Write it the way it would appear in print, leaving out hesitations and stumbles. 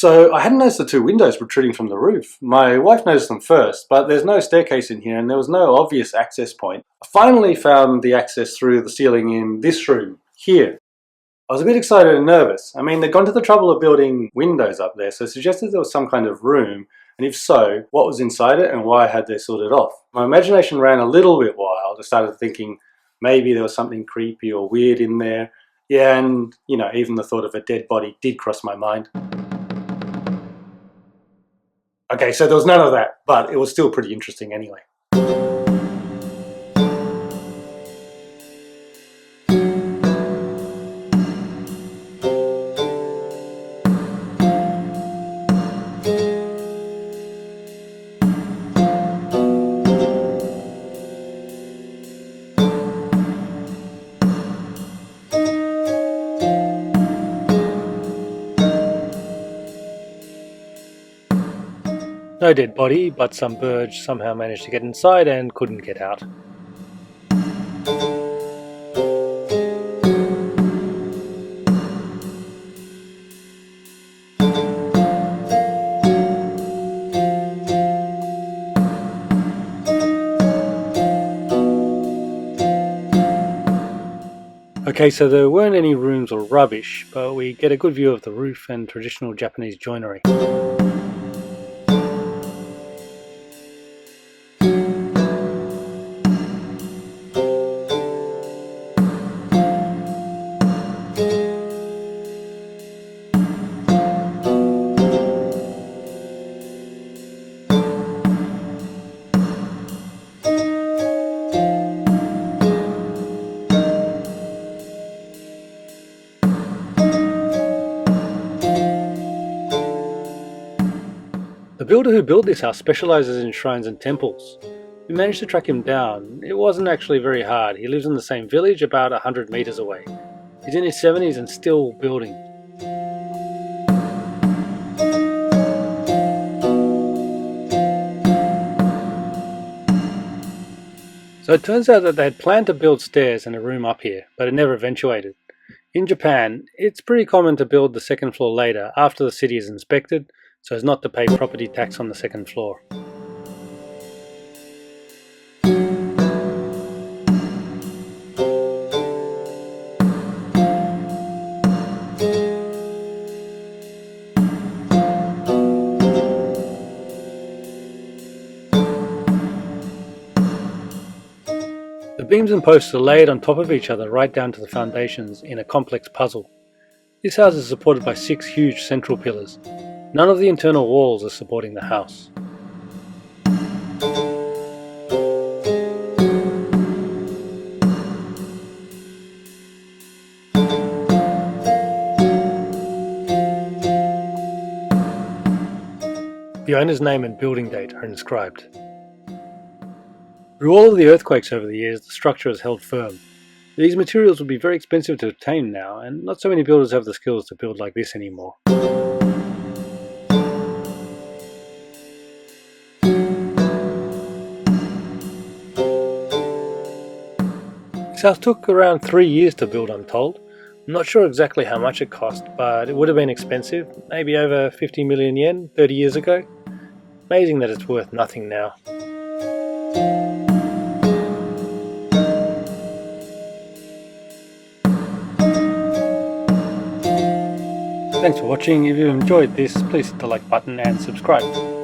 So I hadn't noticed the two windows protruding from the roof. My wife noticed them first, but there's no staircase in here and there was no obvious access point. I finally found the access through the ceiling in this room, here. I was a bit excited and nervous. I mean, they'd gone to the trouble of building windows up there, so it suggested there was some kind of room, and if so, what was inside it and why had they sealed it off? My imagination ran a little bit wild. I started thinking maybe there was something creepy or weird in there. Yeah, and even the thought of a dead body did cross my mind. Okay, so there was none of that, but it was still pretty interesting anyway. No dead body, but some birds somehow managed to get inside and couldn't get out. Okay, so there weren't any rooms or rubbish, but we get a good view of the roof and traditional Japanese joinery. The builder who built this house specialises in shrines and temples. We managed to track him down. It wasn't actually very hard. He lives in the same village about 100 metres away. He's in his 70s and still building. So it turns out that they had planned to build stairs and a room up here, but it never eventuated. In Japan, it's pretty common to build the second floor later after the city is inspected, so as not to pay property tax on the second floor. The beams and posts are laid on top of each other right down to the foundations in a complex puzzle. This house is supported by 6 huge central pillars. None of the internal walls are supporting the house. The owner's name and building date are inscribed. Through all of the earthquakes over the years, the structure has held firm. These materials would be very expensive to obtain now, and not so many builders have the skills to build like this anymore. This house took around 3 years to build, I'm told. I'm not sure exactly how much it cost, but it would have been expensive, maybe over 50 million yen 30 years ago. Amazing that it's worth nothing now. Thanks for watching. If you enjoyed this, please hit the like button and subscribe.